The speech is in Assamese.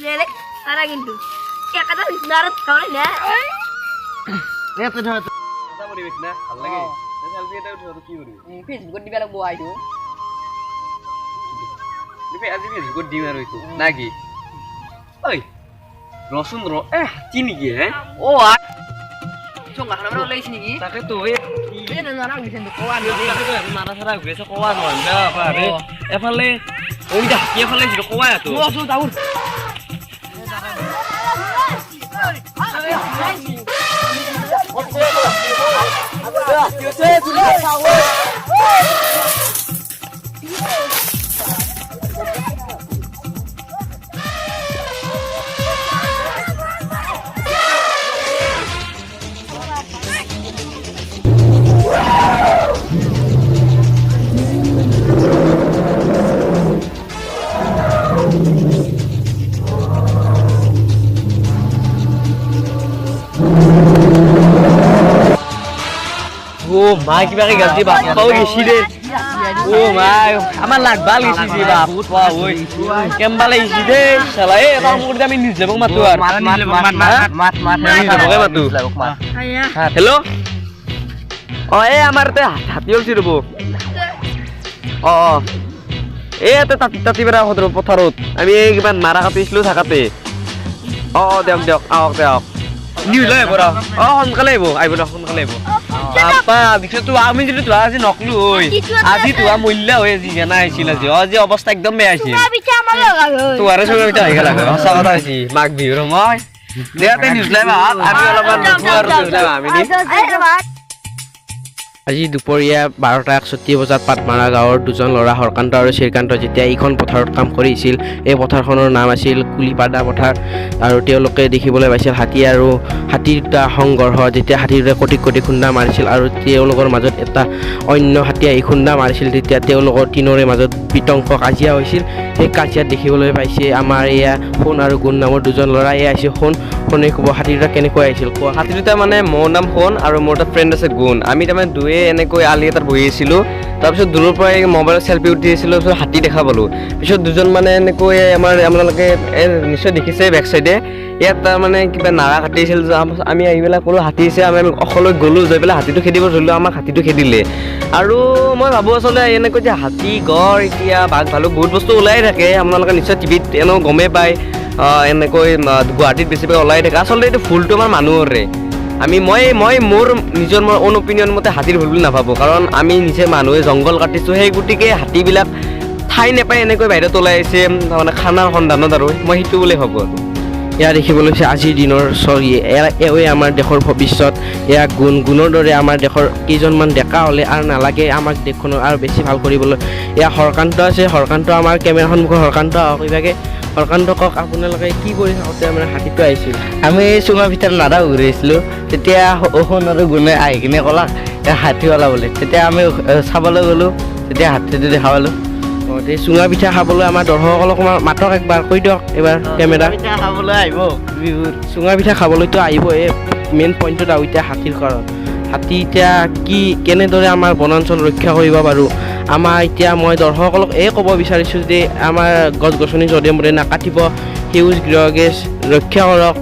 Lelek, arah gitu. Ya kata darat kau ni dah. Itu dah. Kita mau diwik nah, hal lagi. Selfie itu udah rugi baru. Facebook di belakang buah itu. Ini aja Facebook di mana itu? Nagi. Oi. Rosun ro. Cini ya? Oh. So nggak kenapa lagi sini gini? Sakit tuh, weh. Ini ada orang bisa untuk kawan. Sakit tuh, marah sarang gue sekolah tuh, enggak apa deh. Evale. Oh iya, Evale juga kawan ya tuh. Gua sudah tahu. Oh, my kiba kayak ganti bak. Kau isi deh. Oh my, aman lag balik sih bak. Wah, woi. Kembali isi deh. Salah kamu udah main news lebong matuan. Mat. Lebongnya matu. Hello. Oh amar teh hati ol sih bu. Oh. Tati berapa hotel potarut. Ami gimana marah katis lu sakate. Oh, diok. News lah ya bro. Oh, kali bu. Ayo bro, kali bu. Apa? Dikse tuh আমি যেটা তুই আজি নকলু হই আজি তুই মূল্য হয়ে জি জানা আইছিল যে আজি অবস্থা একদম বেয়া আইছিল Suka bicara malu lagu. তুই আরে সঙ্গে বিটা হই গেল হাসা কথা আইছি মাগ বিউর মই দেয়াতে নিউজ লাইবা আমি অলপমান দুপুর নিউজ লাইবা আমি নি আজি দুপৰীয়া 12:31 বজাত পাটমাৰা গাঁৱৰ দুজন ল'ৰা হৰকান্ত আৰু শ্ৰীকান্ত যেতিয়া এইখন পথাৰত কাম কৰিছিল এই পথাৰখনৰ নাম আছিল কুলিপাদা পথাৰ আৰু তেওঁলোকে দেখিবলৈ পাইছিল হাতী আৰু হাতীৰ দুটা সংঘৰ্ষ যেতিয়া হাতীৰ কোটি কোটি খুন্দা মাৰিছিল আৰু তেওঁলোকৰ মাজত এটা অন্য হাতী আহি খুন্দা মাৰিছিল তেতিয়া তেওঁলোকৰ তিনৰে মাজত বিতংক কাজিয়া হৈছিল সেই কাজিয়াত দেখিবলৈ পাইছে আমাৰ এয়া সোণ আৰু গুণ নামৰ দুজন ল'ৰা এয়া আছে সোণে ক'ব হাতী দুটা কেনেকৈ আহিছিল কোৱা হাতী দুটা মানে মোৰ নাম সোণ আৰু মোৰ এটা ফ্ৰেণ্ড আছে গুণ আমি তাৰমানে দুয়ে এনেকৈ আলি এটাত বহি আছিলোঁ তাৰপিছত দূৰৰ পৰা মোবাইলত চেলফি উঠি আছিলোঁ তাৰপিছত হাতী দেখা পালোঁ পিছত দুজন মানে এনেকৈ আপোনালোকে নিশ্চয় দেখিছে বেক চাইডে ইয়াত তাৰমানে কিবা নাৰা কাটিছিল আমি আহি পেলাই ক'লোঁ হাতী আছে আমি অকলৈ গ'লোঁ যাই পেলাই হাতীটো খেদিব ধৰিলোঁ আমাক হাতীটো খেদিলে আৰু মই ভাবোঁ আচলতে এনেকৈ যে হাতী গড় এতিয়া বাঘ ভালুক বহুত বস্তু ওলাই থাকে আপোনালোকে নিশ্চয় টিভিত এনেও গমেই পায় এনেকৈ গুৱাহাটীত বেছিভাগ ওলাই থাকে আচলতে এইটো ভুলটো আমাৰ মানুহৰে মই মোৰ নিজৰ অন অপিনিয়ন মতে হাতীৰ ভুল বুলি নাভাবোঁ কাৰণ আমি নিজে মানুহে জংঘল কাটিছোঁ সেই গতিকে হাতীবিলাক ঠাই নাপায় এনেকৈ বাহিৰত ওলাই আহিছে মানে খানাৰ সন্ধানত আৰু মই সেইটো বুলি ভাবোঁ আৰু এয়া দেখিবলৈ পাইছে আজিৰ দিনৰ এওঁৱে আমাৰ দেশৰ ভৱিষ্যত এয়া গুণৰ দৰে আমাৰ দেশৰ কেইজনমান ডেকা হ'লে আৰু নালাগে আমাক দেশখনৰ আৰু বেছি ভাল কৰিবলৈ এয়া হৰকান্ত আছে হৰকান্ত আমাৰ কেমেৰা সন্মুখৰ হৰকান্ত আহক ইভাগে হৰকান্ত কওক আপোনালোকে কি কৰি থাকোঁতে মানে হাতীটো আহিছিল আমি চুঙাৰ ভিতৰত নাদা ঘূৰিছিলোঁ তেতিয়া সোণ আৰু গুণে আহি কিনে ক'লাক হাতী ওলাবলৈ তেতিয়া আমি চাবলৈ গ'লোঁ তেতিয়া হাতীটো দেখা পালোঁ অঁ এই চুঙা পিঠা খাবলৈ আমাৰ দৰ্শকসকলক মাতক একবাৰ কৈ দিয়ক এইবাৰ কেমেৰা খাবলৈ আহিব বিহুত চুঙা পিঠা খাবলৈতো আহিব এই মেইন পইণ্টত আৰু এতিয়া হাতীৰ কাৰণ হাতী এতিয়া কেনেদৰে আমাৰ বনাঞ্চল ৰক্ষা কৰিব পাৰোঁ আমাৰ এতিয়া মই দৰ্শকসকলক ক'ব বিচাৰিছোঁ যে আমাৰ গছ গছনি যধে মধে নাকাটিব সেউজ গৃহ গেছ ৰক্ষা কৰক